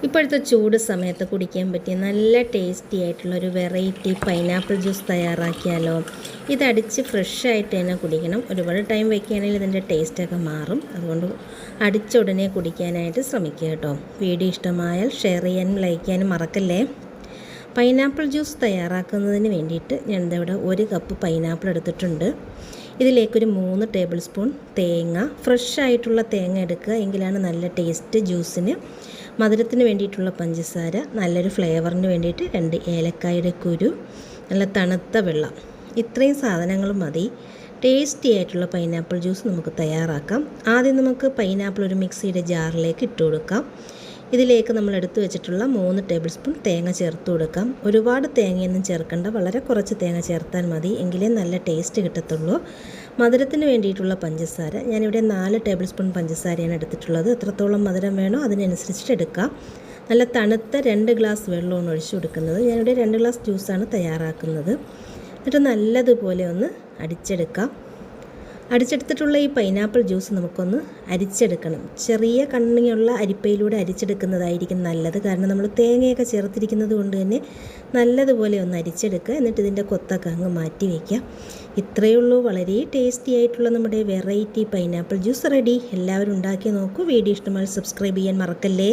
ഇപ്പോഴത്തെ ചൂട് സമയത്ത് കുടിക്കാൻ പറ്റിയ നല്ല ടേസ്റ്റി ആയിട്ടുള്ളൊരു വെറൈറ്റി പൈനാപ്പിൾ ജ്യൂസ് തയ്യാറാക്കിയാലോ. ഇതടിച്ച് ഫ്രഷായിട്ട് തന്നെ കുടിക്കണം. ഒരുപാട് ടൈം വയ്ക്കുകയാണെങ്കിൽ ഇതിൻ്റെ ടേസ്റ്റൊക്കെ മാറും. അതുകൊണ്ട് അടിച്ച ഉടനെ കുടിക്കാനായിട്ട് ശ്രമിക്കുക കേട്ടോ. വീഡിയോ ഇഷ്ടമായാൽ ഷെയർ ചെയ്യാനും ലൈക്ക് ചെയ്യാനും മറക്കല്ലേ. പൈനാപ്പിൾ ജ്യൂസ് തയ്യാറാക്കുന്നതിന് വേണ്ടിയിട്ട് ഞാൻ ഇവിടെ 1 കപ്പ് പൈനാപ്പിൾ എടുത്തിട്ടുണ്ട്. ഇതിലേക്കൊരു 3 ടേബിൾ സ്പൂൺ തേങ്ങ, ഫ്രഷ് ആയിട്ടുള്ള തേങ്ങ എടുക്കുക, എങ്കിലാണ് നല്ല ടേസ്റ്റ് ജ്യൂസിന്. മധുരത്തിന് വേണ്ടിയിട്ടുള്ള പഞ്ചസാര, നല്ലൊരു ഫ്ലേവറിന് വേണ്ടിയിട്ട് 2 ഏലക്കായുടെ കുരു, നല്ല തണുത്ത വെള്ളം. ഇത്രയും സാധനങ്ങൾ മതി ടേസ്റ്റി ആയിട്ടുള്ള പൈനാപ്പിൾ ജ്യൂസ് നമുക്ക് തയ്യാറാക്കാം. ആദ്യം നമുക്ക് പൈനാപ്പിൾ ഒരു മിക്സിയുടെ ജാറിലേക്ക് ഇട്ട് കൊടുക്കാം. ഇതിലേക്ക് നമ്മൾ എടുത്തു വെച്ചിട്ടുള്ള 3 ടേബിൾ സ്പൂൺ തേങ്ങ ചേർത്ത് കൊടുക്കാം. ഒരുപാട് തേങ്ങയൊന്നും ചേർക്കേണ്ട, വളരെ കുറച്ച് തേങ്ങ ചേർത്താൽ മതി, എങ്കിലേ നല്ല ടേസ്റ്റ് കിട്ടത്തുള്ളൂ. മധുരത്തിന് വേണ്ടിയിട്ടുള്ള പഞ്ചസാര, ഞാനിവിടെ 4 ടേബിൾ സ്പൂൺ പഞ്ചസാരയാണ് എടുത്തിട്ടുള്ളത്. എത്രത്തോളം മധുരം വേണോ അതിനനുസരിച്ചിട്ട് എടുക്കാം. നല്ല തണുത്ത 2 ഗ്ലാസ് വെള്ളമാണ് ഒഴിച്ചു കൊടുക്കുന്നത്. ഞാനിവിടെ 2 ഗ്ലാസ് ജ്യൂസാണ് തയ്യാറാക്കുന്നത്. എന്നിട്ട് നല്ലതുപോലെ ഒന്ന് അടിച്ചെടുക്കാം. അടിച്ചെടുത്തിട്ടുള്ള ഈ പൈനാപ്പിൾ ജ്യൂസ് നമുക്കൊന്ന് അരിച്ചെടുക്കണം. ചെറിയ കണ്ണിയുള്ള അരിപ്പയിലൂടെ അരിച്ചെടുക്കുന്നതായിരിക്കും നല്ലത്. കാരണം നമ്മൾ തേങ്ങയൊക്കെ ചേർത്തിരിക്കുന്നത് കൊണ്ട് തന്നെ നല്ലതുപോലെ ഒന്ന് അരിച്ചെടുക്കുക. എന്നിട്ട് ഇതിൻ്റെ കൊത്തൊക്കെ അങ്ങ് മാറ്റി വയ്ക്കുക. ഇത്രയേ ഉള്ളൂ. വളരെ ടേസ്റ്റി ആയിട്ടുള്ള നമ്മുടെ വെറൈറ്റി പൈനാപ്പിൾ ജ്യൂസ് റെഡി. എല്ലാവരും ഉണ്ടാക്കി നോക്കൂ. വീഡിയോ ഇഷ്ടമായി സബ്സ്ക്രൈബ് ചെയ്യാൻ മറക്കല്ലേ.